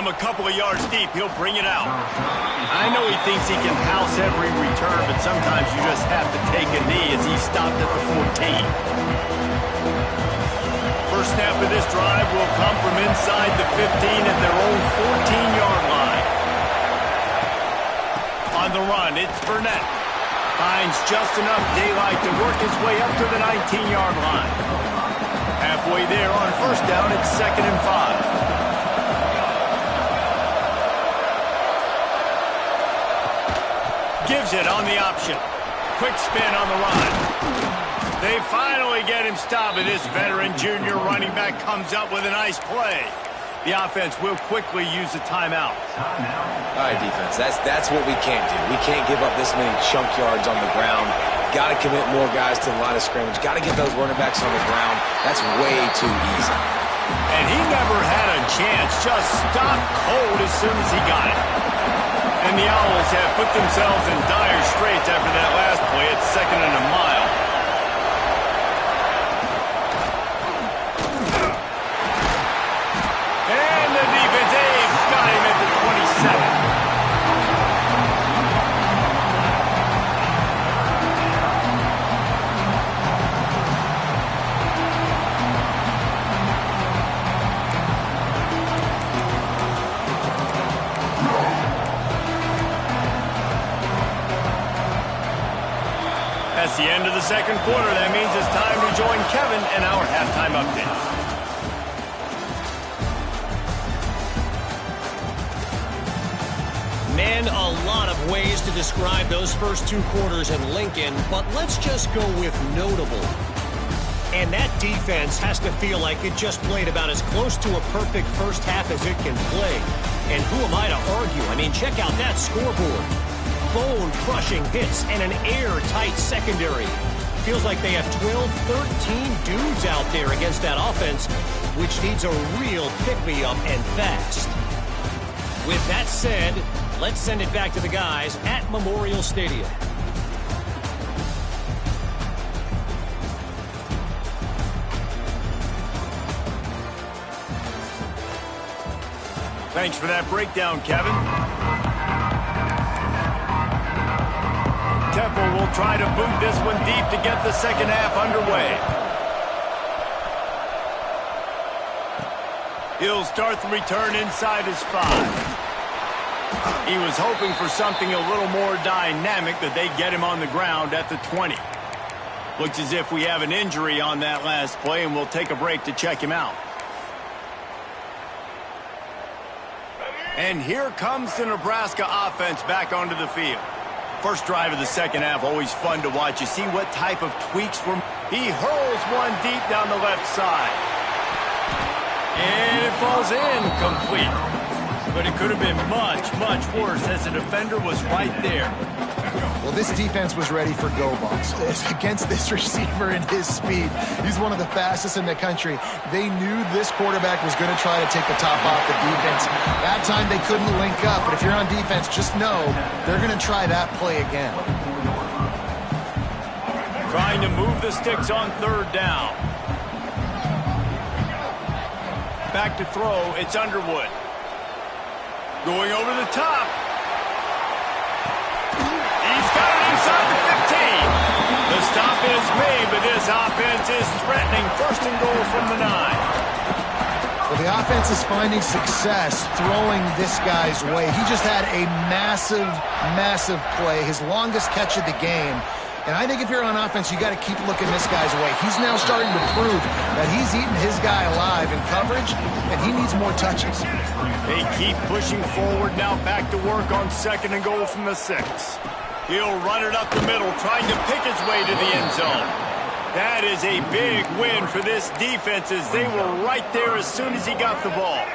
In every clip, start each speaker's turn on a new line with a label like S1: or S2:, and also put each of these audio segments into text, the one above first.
S1: a couple of yards deep, he'll bring it out. I know he thinks he can house every return, but sometimes you just have to take a knee as he stopped at the 14. First snap of this drive will come from inside the 15 at their own 14-yard line. On the run, it's Burnett. Finds just enough daylight to work his way up to the 19-yard line. Halfway there on first down, it's 2nd and 5. Gives it on the option. Quick spin on the run. They finally get him stopped, and this veteran junior running back comes up with a nice play. The offense will quickly use a timeout.
S2: All right, defense, that's what we can't do. We can't give up this many chunk yards on the ground. Got to commit more guys to the line of scrimmage. Got to get those running backs on the ground. That's way too easy.
S1: And he never had a chance. Just stopped cold as soon as he got it. And the Owls have put themselves in dire straits after that last play. It's 2nd and a mile. And the defense, they've got him at the 27. That's the end of the second quarter. That means it's time to join Kevin in our halftime update.
S3: Man, a lot of ways to describe those first two quarters in Lincoln, but let's just go with notable. And that defense has to feel like it just played about as close to a perfect first half as it can play. And who am I to argue? I mean, check out that scoreboard. Bone-crushing hits and an airtight secondary. Feels like they have 12, 13 dudes out there against that offense, which needs a real pick-me-up and fast. With that said, let's send it back to the guys at Memorial Stadium.
S1: Thanks for that breakdown, Kevin. Temple will try to boot this one deep to get the second half underway. He'll start the return inside his 5. He was hoping for something a little more dynamic, that they get him on the ground at the 20. Looks as if we have an injury on that last play, and we'll take a break to check him out. And here comes the Nebraska offense back onto the field. First drive of the second half, always fun to watch. You see what type of tweaks were. He hurls one deep down the left side. And it falls incomplete. But it could have been much, much worse as the defender was right there.
S4: Well, this defense was ready for go balls. Against this receiver and his speed, he's one of the fastest in the country. They knew this quarterback was going to try to take the top off the defense. That time they couldn't link up, but if you're on defense, just know they're going to try that play again.
S1: Trying to move the sticks on third down. Back to throw, it's Underwood. Going over the top. He's got it inside the 15. The stop is made, but this offense is threatening. First and goal from the 9.
S4: Well, the offense is finding success throwing this guy's way. He just had a massive, massive play, his longest catch of the game. And I think if you're on offense, you got to keep looking this guy's way. He's now starting to prove that he's eating his guy alive in coverage, and he needs more touches.
S1: They keep pushing forward now, back to work on second and goal from the 6. He'll run it up the middle, trying to pick his way to the end zone. That is a big win for this defense, as they were right there as soon as he got the ball.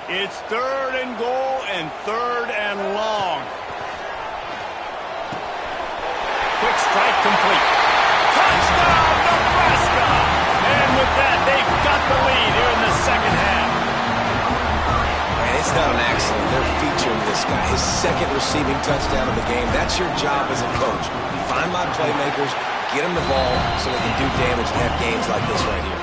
S1: It's third and goal and third and long. Quick strike complete. Touchdown, Nebraska! And with that, they've got the lead here in the second half.
S2: Man, it's not an accident. They're featuring this guy. His second receiving touchdown of the game. That's your job as a coach. Find my playmakers, get them the ball so they can do damage and have games like this right here.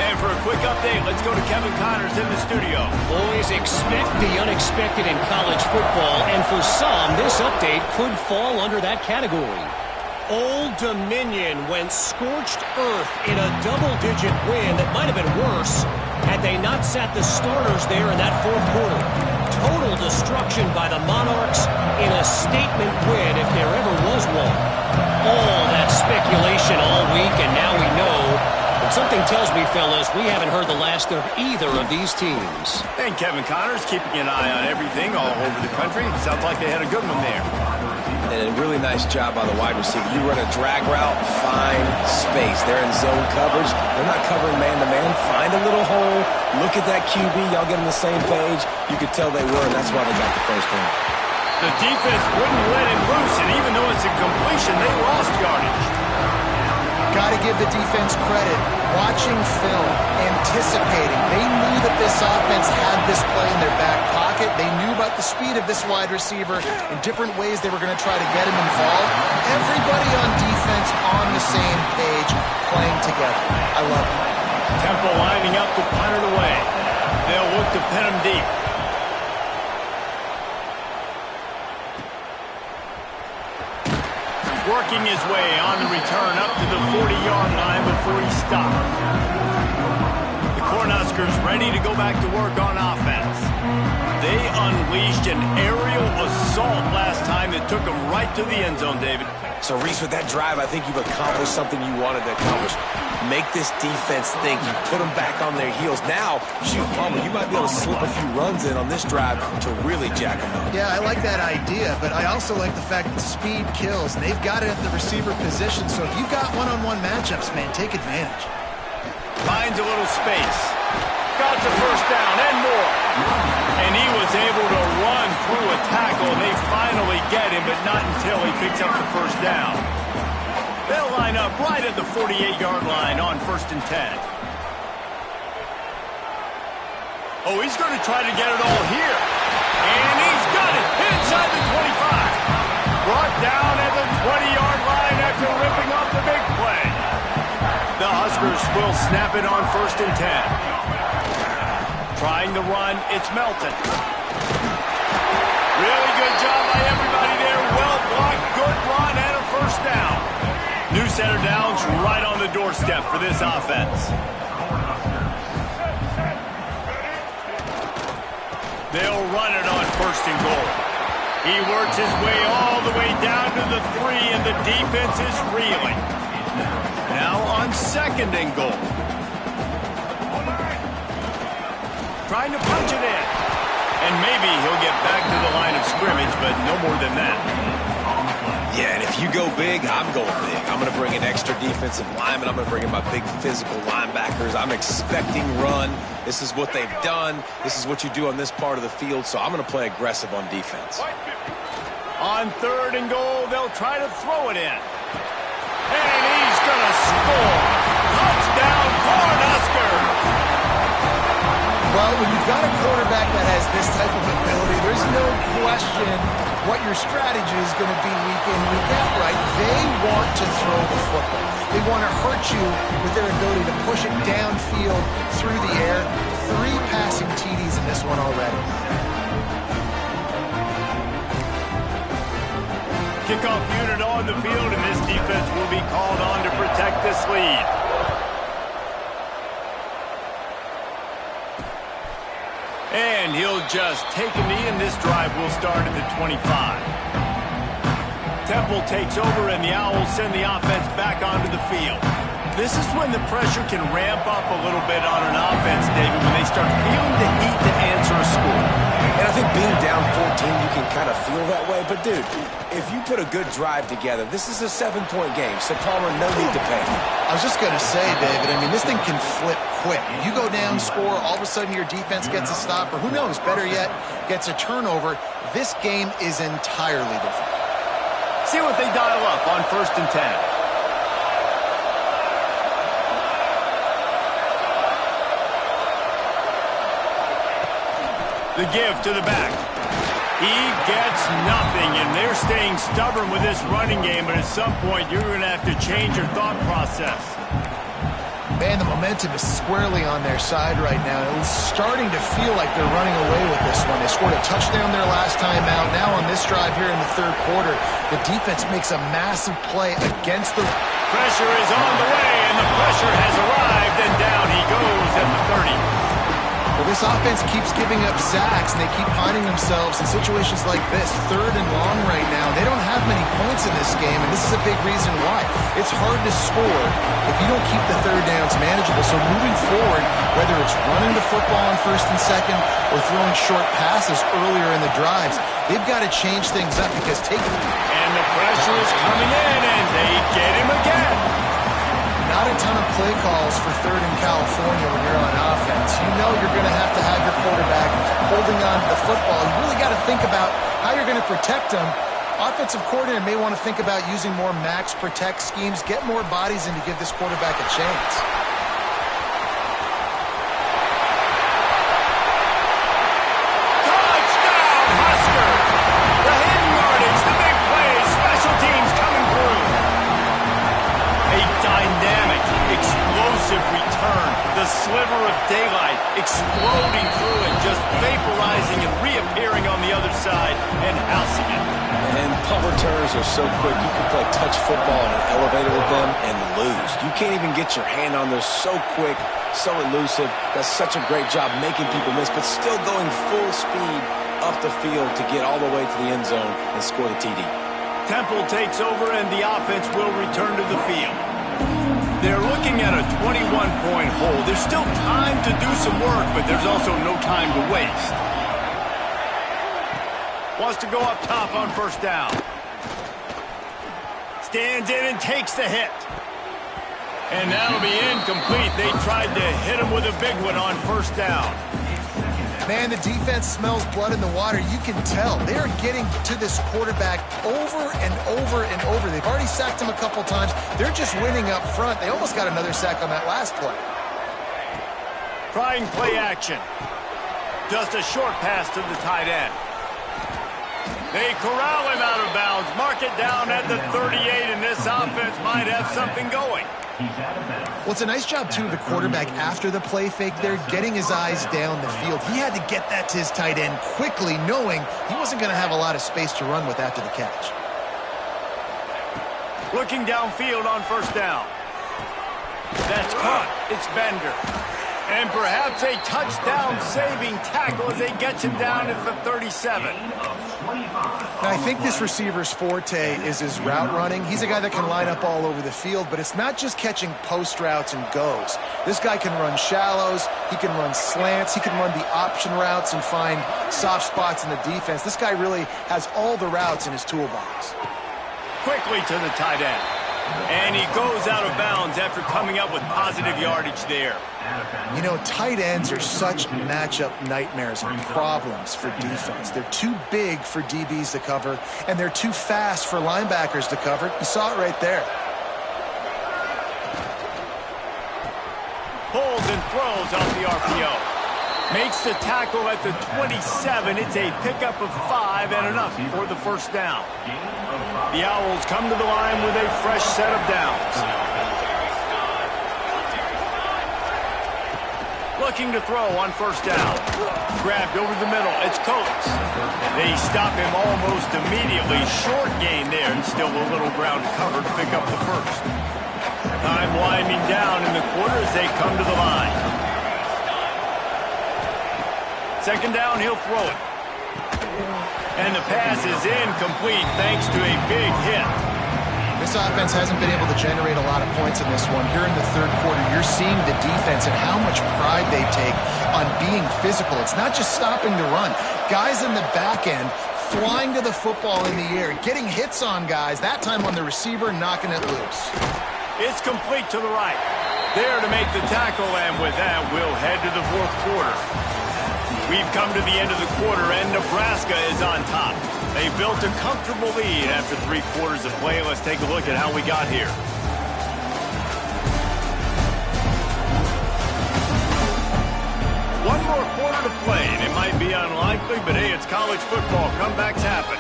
S1: And for a quick update, let's go to Kevin Connors in the studio.
S3: Boys, expect the unexpected in college football, and for some, this update could fall under that category. Old Dominion went scorched earth in a double-digit win that might have been worse had they not sat the starters there in that fourth quarter. Total destruction by the Monarchs in a statement win if there ever was one. All that speculation all week, and now we know. But something tells me, fellas, we haven't heard the last of either of these teams.
S1: And Kevin Connors keeping an eye on everything all over the country. Sounds like they had a good one there.
S2: And a really nice job by the wide receiver. You run a drag route, find space. They're in zone coverage. They're not covering man-to-man. Find a little hole. Look at that QB. Y'all get on the same page. You could tell they were, and that's why they got the first down.
S1: The defense wouldn't let him loose, and even though it's a completion, they lost yardage.
S4: Got to give the defense credit. Watching film, anticipating. They knew that this offense had this play in their back pocket. They knew about the speed of this wide receiver in different ways they were going to try to get him involved. Everybody on defense on the same page, playing together. I love it.
S1: Temple lining up to punt it away. They'll look to pin him deep. Working his way on the return up to the 40-yard line before he stopped. The Cornhuskers ready to go back to work on offense. They unleashed an aerial assault last time that took them right to the end zone, David.
S2: So, Reese, with that drive, I think you've accomplished something you wanted to accomplish. Make this defense think. You put them back on their heels. Now, shoot, Palmer, you might be able to slip a few runs in on this drive to really jack them up.
S4: Yeah, I like that idea, but I also like the fact that speed kills, and they've got it at the receiver position. So if you've got one-on-one matchups, man, take advantage.
S1: Finds a little space. Got the first down and more. And he was able to run through a tackle, and they finally get him, but not until he picks up the first down. They'll line up right at the 48-yard line on 1st and 10. Oh, he's going to try to get it all here. And he's got it inside the 25. Brought down at the 20-yard line after ripping off the big play. The Huskers will snap it on 1st and 10. Trying to run, it's Melton. Really good job by everybody there. Well blocked, good run, and a first down. New set of downs right on the doorstep for this offense. They'll run it on 1st and goal. He works his way all the way down to the 3, and the defense is reeling. Now on 2nd and goal. Trying to punch it in. And maybe he'll get back to the line of scrimmage, but no more than that.
S2: Yeah, and if you go big, I'm going big. I'm going to bring an extra defensive lineman. I'm going to bring in my big physical linebackers. I'm expecting run. This is what they've done. This is what you do on this part of the field, so I'm going to play aggressive on defense.
S1: On 3rd and goal, they'll try to throw it in. And he's going to score. Touchdown, Cornhuskers!
S4: Well, when you've got a quarterback that has this type of ability, there's no question what your strategy is going to be week in, week out, right? They want to throw the football. They want to hurt you with their ability to push it downfield through the air. 3 passing TDs in this one already.
S1: Kickoff unit on the field, and this defense will be called on to protect this lead. And he'll just take a knee, and this drive will start at the 25. Temple takes over, and the Owls send the offense back onto the field. This is when the pressure can ramp up a little bit on an offense, David, when they start feeling the heat to answer a score.
S2: And I think being down 14, you can kind of feel that way. But, dude, if you put a good drive together, this is a 7-point game. So, Palmer, no need to panic.
S4: I was just going to say, David, I mean, this thing can flip quick. You go down, score, all of a sudden your defense gets a stop, or who knows, better yet, gets a turnover. This game is entirely different.
S1: See what they dial up on 1st and 10. The give to the back. He gets nothing, and they're staying stubborn with this running game, but at some point you're going to have to change your thought process.
S4: Man, the momentum is squarely on their side right now. It's starting to feel like they're running away with this one. They scored a touchdown their last time out. Now on this drive here in the third quarter, the defense makes a massive play against the...
S1: Pressure is on the way, and the pressure has arrived, and down he goes at the 30.
S4: Well, this offense keeps giving up sacks, and they keep finding themselves in situations like this, third and long right now. They don't have many points in this game, and this is a big reason why. It's hard to score if you don't keep the third downs manageable. So moving forward, whether it's running the football on first and second or throwing short passes earlier in the drives, they've got to change things up because taking...
S1: And the pressure is coming in, and they get him again.
S4: Not a ton of play calls for third in California when you're on offense. You know you're going to have your quarterback holding on to the football. You really got to think about how you're going to protect him. Offensive coordinator may want to think about using more max protect schemes, get more bodies in to give this quarterback a chance.
S1: Touchdown, Husker! The hidden yardage, the big plays, special teams coming through. A dynamic, explosive return. The sliver of daylight exploding through and just vaporizing and reappearing on the other side and housing it.
S2: And punt returns are so quick. You can play touch football in an elevator with them and lose. You can't even get your hand on them. So quick, so elusive. Does such a great job making people miss, but still going full speed up the field to get all the way to the end zone and score the TD.
S1: Temple takes over and the offense will return to the field. They're looking at a 21-point hole. There's still time to do some work, but there's also no time to waste. Wants to go up top on first down. Stands in and takes the hit. And that'll be incomplete. They tried to hit him with a big one on first down.
S4: Man, the defense smells blood in the water. You can tell. They are getting to this quarterback over and over and over. They've already sacked him a couple times. They're just winning up front. They almost got another sack on that last play.
S1: Trying play action. Just a short pass to the tight end. They corral him out of bounds. Mark it down at the 38, and this offense might have something going.
S4: Well, it's a nice job, too, of the quarterback after the play fake there, getting his eyes down the field. He had to get that to his tight end quickly, knowing he wasn't going to have a lot of space to run with after the catch.
S1: Looking downfield on first down. That's caught. It's Bender. And perhaps a touchdown-saving tackle as they get him down at the 37.
S4: Now, I think this receiver's forte is his route running. He's a guy that can line up all over the field, but it's not just catching post routes and goes. This guy can run shallows, he can run slants, he can run the option routes and find soft spots in the defense. This guy really has all the routes in his toolbox.
S1: Quickly to the tight end. And he goes out of bounds after coming up with positive yardage there.
S4: You know, tight ends are such matchup nightmares and problems for defense. They're too big for DBs to cover, and they're too fast for linebackers to cover. You saw it right there.
S1: Pulls and throws off the RPO. Makes the tackle at the 27. It's a pickup of 5 and enough for the first down. The Owls come to the line with a fresh set of downs. Looking to throw on first down. Grabbed over the middle. It's Coates. They stop him almost immediately. Short gain there and still a little ground to cover to pick up the first. Time winding down in the quarter as they come to the line. Second down, he'll throw it. And the pass is incomplete thanks to a big hit.
S4: This offense hasn't been able to generate a lot of points in this one. Here in the third quarter, you're seeing the defense and how much pride they take on being physical. It's not just stopping the run. Guys in the back end flying to the football in the air, getting hits on guys, that time on the receiver, knocking it loose.
S1: It's complete to the right. There to make the tackle, and with that, we'll head to the fourth quarter. We've come to the end of the quarter, and Nebraska is on top. They built a comfortable lead after 3 quarters of play. Let's take a look at how we got here. One more quarter to play, and it might be unlikely, but hey, it's college football. Comebacks happen.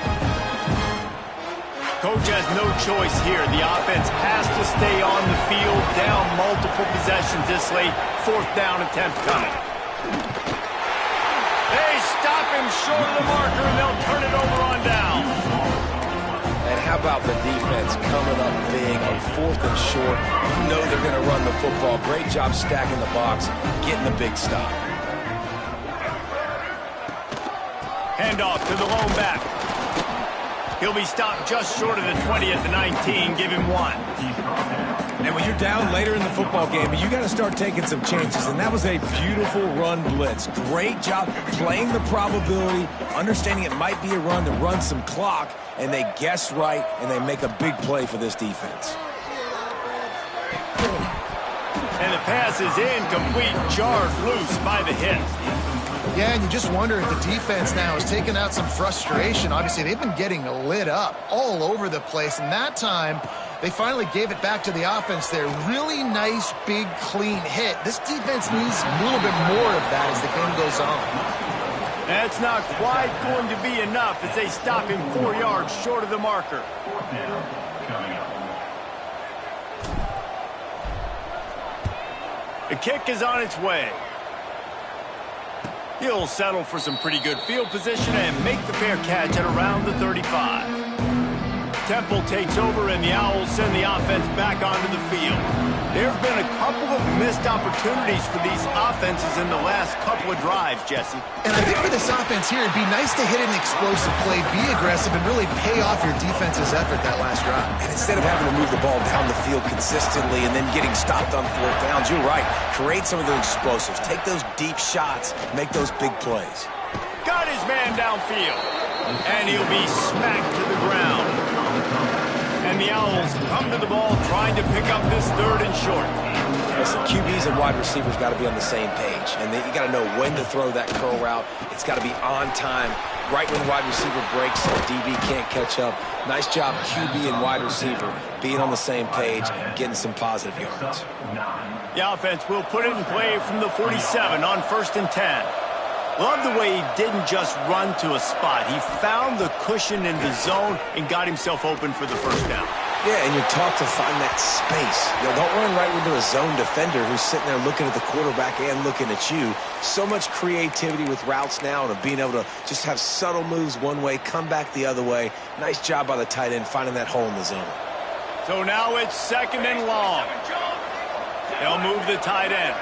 S1: Coach has no choice here. The offense has to stay on the field, down multiple possessions this late. 4th down attempt coming. They stop him short of the marker, and they'll turn it over on down.
S2: And how about the defense coming up big on 4th and short? You know they're going to run the football. Great job stacking the box, getting the big stop.
S1: Handoff to the lone back. He'll be stopped just short of the 20 at the 19. Give him 1.
S2: And when you're down later in the football game, you got to start taking some chances. And that was a beautiful run blitz. Great job playing the probability, understanding it might be a run to run some clock, and they guess right, and they make a big play for this defense.
S1: And the pass is incomplete, jarred loose by the hit.
S4: Yeah, and you just wonder if the defense now is taking out some frustration. Obviously, they've been getting lit up all over the place, and that time they finally gave it back to the offense there. Really nice, big, clean hit. This defense needs a little bit more of that as the game goes on.
S1: That's not quite going to be enough as they stop him 4 yards short of the marker. The kick is on its way. He'll settle for some pretty good field position and make the fair catch at around the 35. Temple takes over, and the Owls send the offense back onto the field. There have been a couple of missed opportunities for these offenses in the last couple of drives, Jesse.
S4: And I think for this offense here, it'd be nice to hit an explosive play, be aggressive, and really pay off your defense's effort that last drive.
S2: And instead of having to move the ball down the field consistently and then getting stopped on 4th downs, you're right. Create some of those explosives. Take those deep shots. Make those big plays.
S1: Got his man downfield. And he'll be smacked to the ground. And the Owls come to the ball trying to pick up this 3rd and short.
S2: Listen, QBs and wide receivers got to be on the same page. And you got to know when to throw that curl route. It's got to be on time. Right when the wide receiver breaks and the DB can't catch up. Nice job, QB and wide receiver, being on the same page, getting some positive yards.
S1: The offense will put it in play from the 47 on 1st and 10. Love the way he didn't just run to a spot. He found the cushion in the zone and got himself open for the 1st down.
S2: Yeah, and you're taught to find that space. You know, don't run right into a zone defender who's sitting there looking at the quarterback and looking at you. So much creativity with routes now and of being able to just have subtle moves one way, come back the other way. Nice job by the tight end finding that hole in the zone.
S1: So now it's 2nd and long. They'll move the tight end.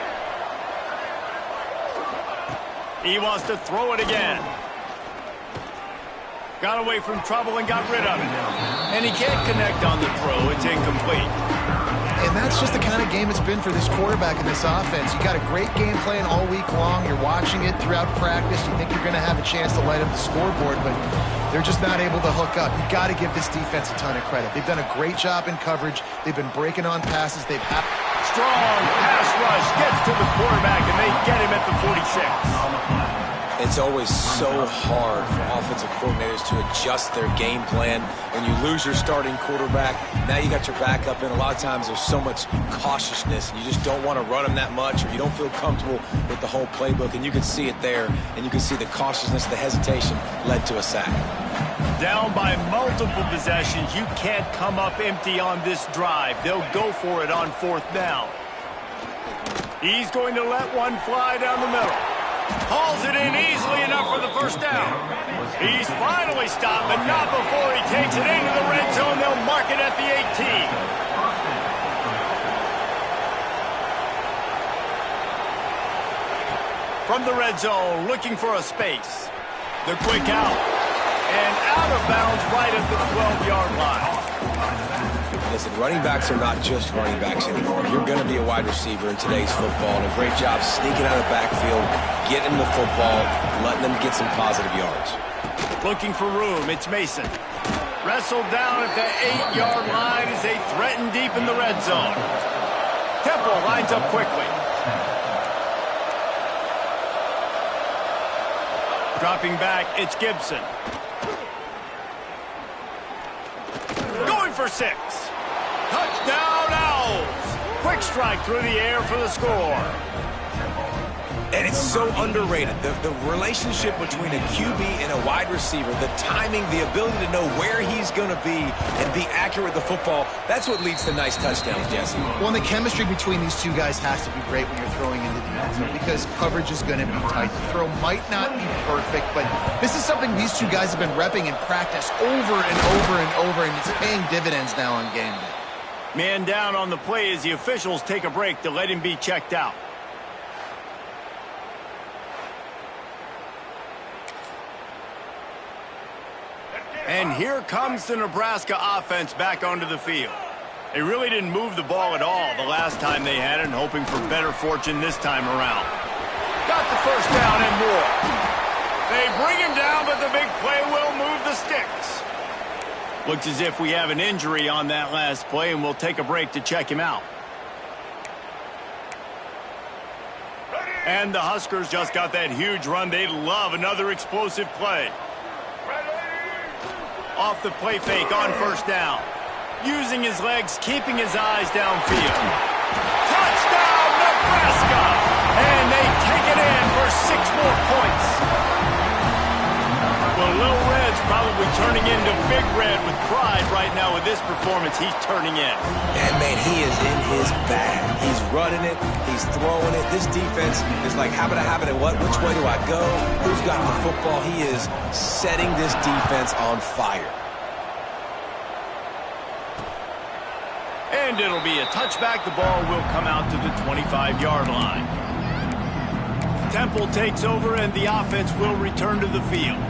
S1: He wants to throw it again. Got away from trouble and got rid of it. And he can't connect on the throw. It's incomplete.
S4: And that's just the kind of game it's been for this quarterback and this offense. You got a great game plan all week long. You're watching it throughout practice. You think you're going to have a chance to light up the scoreboard, but they're just not able to hook up. You got to give this defense a ton of credit. They've done a great job in coverage. They've been breaking on passes. They've had
S1: strong pass rush, gets to the quarterback, and they get him at the 46.
S2: It's always so hard for offensive coordinators to adjust their game plan. When you lose your starting quarterback, now you got your backup in. A lot of times there's so much cautiousness, and you just don't want to run them that much, or you don't feel comfortable with the whole playbook, and you can see it there, and you can see the cautiousness, the hesitation led to a sack.
S1: Down by multiple possessions, you can't come up empty on this drive. They'll go for it on 4th down. He's going to let one fly down the middle. Hauls it in easily enough for the 1st down. He's finally stopped, but not before he takes it into the red zone. They'll mark it at the 18. From the red zone, looking for a space. The quick out. And out of bounds right at the 12-yard line.
S2: Listen, running backs are not just running backs anymore. You're going to be a wide receiver in today's football, and a great job sneaking out of the backfield, getting the football, letting them get some positive yards.
S1: Looking for room, it's Mason. Wrestled down at the 8-yard line as they threaten deep in the red zone. Temple lines up quickly. Dropping back, it's Gibson. Going for 6. Touchdown, Owls! Quick strike through the air for the score.
S2: And it's so underrated. The relationship between a QB and a wide receiver, the timing, the ability to know where he's going to be and be accurate with the football, that's what leads to nice touchdowns, Jesse.
S4: Well, and the chemistry between these two guys has to be great when you're throwing into the end zone because coverage is going to be tight. The throw might not be perfect, but this is something these two guys have been repping in practice over and over and over, and it's paying dividends now on game day.
S1: Man down on the play as the officials take a break to let him be checked out. And here comes the Nebraska offense back onto the field. They really didn't move the ball at all the last time they had it, hoping for better fortune this time around. Got the first down and more. They bring him down, but the big play will move the sticks. Looks as if we have an injury on that last play, and we'll take a break to check him out. And the Huskers just got that huge run. They love another explosive play. Off the play fake on first down. Using his legs, keeping his eyes downfield. Touchdown, Nebraska! And they take it in for 6 more points. Well, Lil Red's probably turning into Big Red with pride right now with this performance he's turning in.
S2: And, man, he is in his bag. He's running it. He's throwing it. This defense is like, habit, what? Which way do I go? Who's got the football? He is setting this defense on fire.
S1: And it'll be a touchback. The ball will come out to the 25-yard line. Temple takes over, and the offense will return to the field.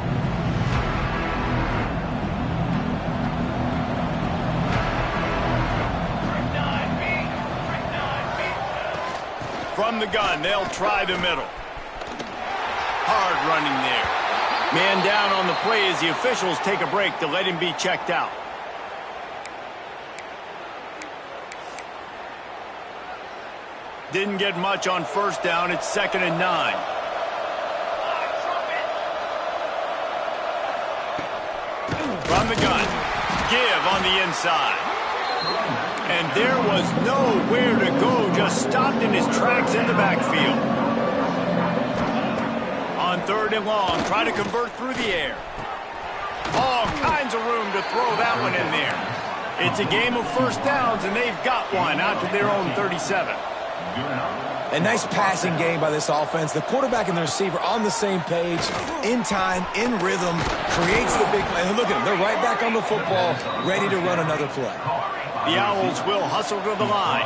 S1: From the gun, they'll try the middle. Hard running there. Man down on the play as the officials take a break to let him be checked out. Didn't get much on first down. It's 2nd and 9. From the gun. Give on the inside. And there was nowhere to go. Just stopped in his tracks in the backfield. On 3rd and long. Try to convert through the air. All kinds of room to throw that one in there. It's a game of first downs, and they've got one out to their own 37.
S2: A nice passing game by this offense. The quarterback and the receiver on the same page, in time, in rhythm, creates the big play. Look at them. They're right back on the football, ready to run another play.
S1: The Owls will hustle to the line.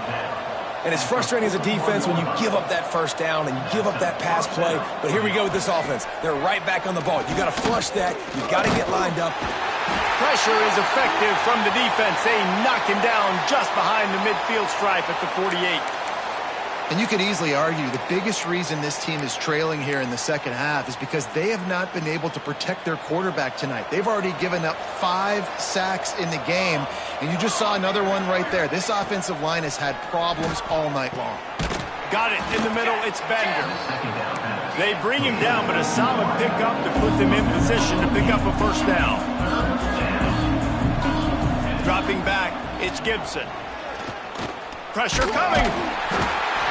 S2: And it's frustrating as a defense when you give up that first down and you give up that pass play. But here we go with this offense. They're right back on the ball. You got to flush that. You got to get lined up.
S1: Pressure is effective from the defense. They knock him down just behind the midfield stripe at the 48.
S4: And you could easily argue the biggest reason this team is trailing here in the second half is because they have not been able to protect their quarterback tonight. They've already given up 5 sacks in the game, and you just saw another one right there. This offensive line has had problems all night long.
S1: Got it in the middle. It's Bender. They bring him down, but a solid pickup to put them in position to pick up a first down. Dropping back, it's Gibson. Pressure coming.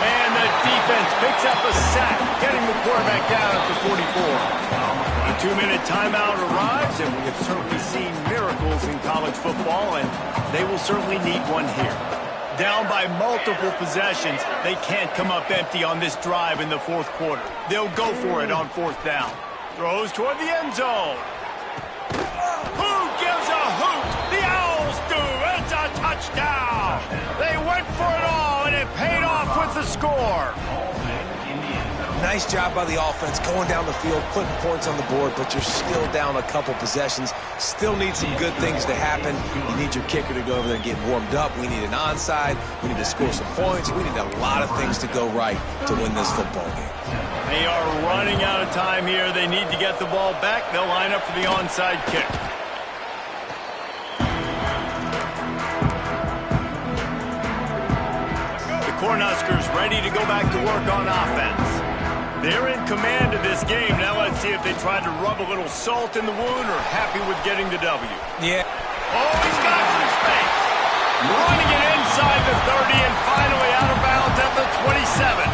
S1: And the defense picks up a sack, getting the quarterback down at the 44. A 2-minute timeout arrives, and we have certainly seen miracles in college football, and they will certainly need one here. Down by multiple possessions, they can't come up empty on this drive in the 4th quarter. They'll go for it on 4th down. Throws toward the end zone. Who gives a hoot? The Owls do. It's a touchdown. They went for it all, and it paid off with the score.
S2: Nice job by the offense going down the field, putting points on the board, but you're still down a couple possessions. Still need some good things to happen. You need your kicker to go over there and get warmed up. We need an onside. We need to score some points. We need a lot of things to go right to win this football game.
S1: They are running out of time here. They need to get the ball back. They'll line up for the onside kick. The Cornhuskers ready to go back to work on offense. They're in command of this game. Now let's see if they tried to rub a little salt in the wound or happy with getting the W.
S2: Yeah.
S1: Oh, he's got some space. Running it inside the 30 and finally out of bounds at the 27.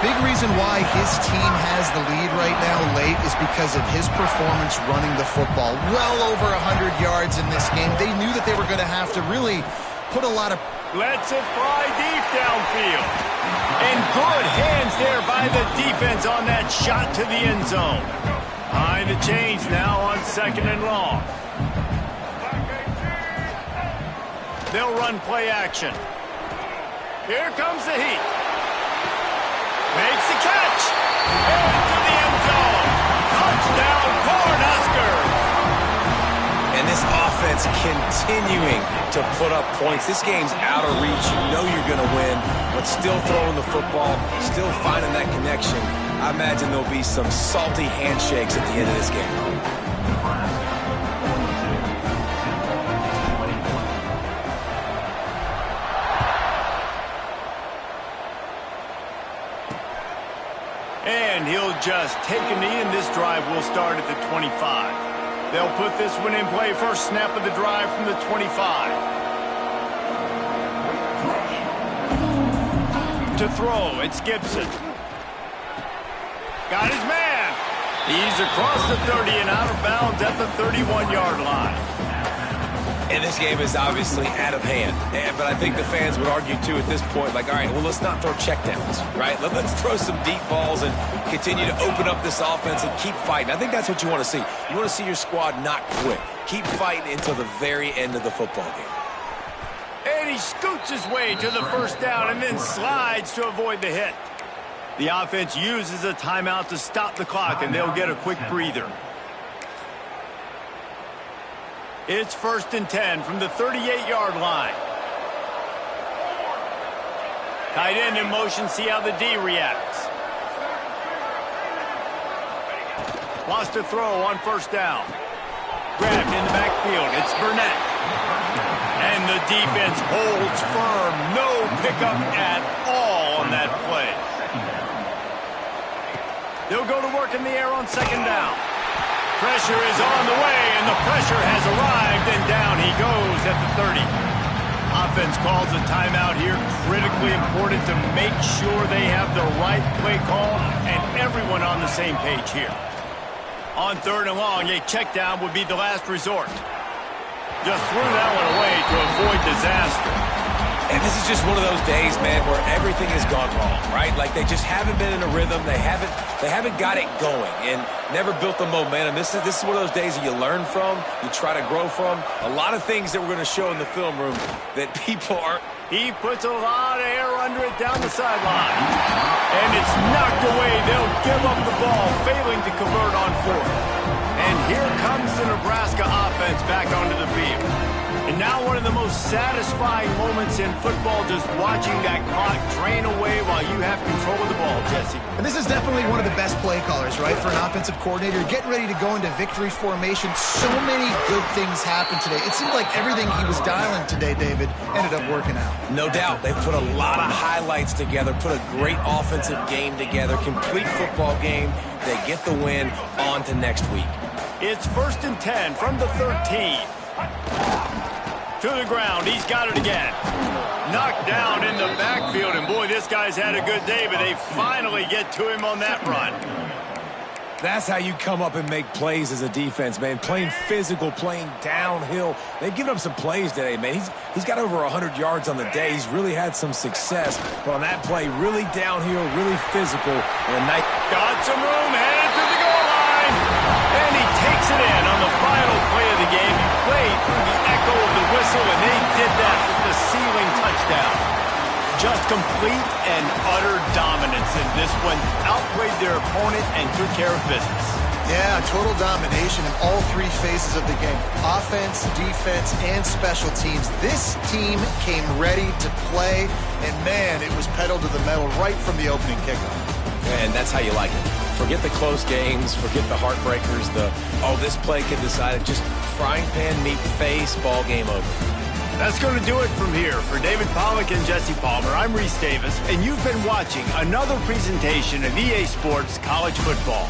S4: Big reason reason why his team has the lead right now late is because of his performance running the football. Well over 100 yards in this game. They knew that they were going to have to really put a lot of...
S1: Lets it fly deep downfield. And good hands there by the defense on that shot to the end zone. Behind the chains now on 2nd and long. They'll run play action. Here comes the heat. Makes the catch. Into the end zone. Touchdown, Cornhuskers.
S2: And this offense continuing to put up points. This game's out of reach. You know you're going to win, but still throwing the football, still finding that connection. I imagine there'll be some salty handshakes at the end of this game.
S1: And he'll just take a knee, and this drive will start at the 25. They'll put this one in play. First snap of the drive from the 25. To throw, it's Gibson. Got his man. He's across the 30 and out of bounds at the 31-yard line.
S2: And this game is obviously out of hand. But I think the fans would argue, too, at this point, like, all right, well, let's not throw checkdowns, right? Let's throw some deep balls and continue to open up this offense and keep fighting. I think that's what you want to see. You want to see your squad not quit. Keep fighting until the very end of the football game.
S1: And he scoots his way to the first down and then slides to avoid the hit. The offense uses a timeout to stop the clock, and they'll get a quick breather. It's 1st and 10 from the 38-yard line. Tight end in motion, see how the D reacts. Lost a throw on 1st down. Grabbed in the backfield, it's Burnett. And the defense holds firm. No pickup at all on that play. They'll go to work in the air on 2nd down. Pressure is on the way, and the pressure has arrived, and down he goes at the 30. Offense calls a timeout here. Critically important to make sure they have the right play call and everyone on the same page here. On 3rd and long, a check down would be the last resort. Just threw that one away to avoid disaster.
S2: And this is just one of those days, man, where everything has gone wrong, right? Like they just haven't been in a rhythm. They haven't got it going and never built the momentum. This is one of those days that you learn from, you try to grow from. A lot of things that we're going to show in the film room that people aren't.
S1: He puts a lot of air under it down the sideline. And it's knocked away. They'll give up the ball, failing to convert on 4th. And here comes the Nebraska offense back onto the field. And now one of the most satisfying moments in football, just watching that clock drain away while you have control of the ball, Jesse.
S4: And this is definitely one of the best play callers, right, for an offensive coordinator. Getting ready to go into victory formation. So many good things happened today. It seemed like everything he was dialing today, David, ended up working out.
S2: No doubt. They put a lot of highlights together, put a great offensive game together, complete football game. They get the win. On to next week.
S1: It's 1st and 10 from the 13. To the ground, he's got it again. Knocked down in the backfield, and boy, this guy's had a good day, but they finally get to him on that run.
S2: That's how you come up and make plays as a defense, man. Playing physical, playing downhill. They've given up some plays today, man. He's got over 100 yards on the day. He's really had some success. But on that play, really downhill, really physical. And a nice...
S1: Got some room, headed to the goal line. And he takes it in on the final play of the game. He played through the echo of the whistle, and they did that with the ceiling touchdown. Just complete and utter dominance in this one. Outplayed their opponent and took care of business.
S4: Yeah, total domination in all 3 phases of the game. Offense, defense, and special teams. This team came ready to play, and man, it was pedal to the metal right from the opening kickoff.
S2: And that's how you like it. Forget the close games, forget the heartbreakers, this play can decide it. Just frying pan meet face, ball game over.
S1: That's going to do it from here. For David Pollack and Jesse Palmer, I'm Reese Davis, and you've been watching another presentation of EA Sports College Football.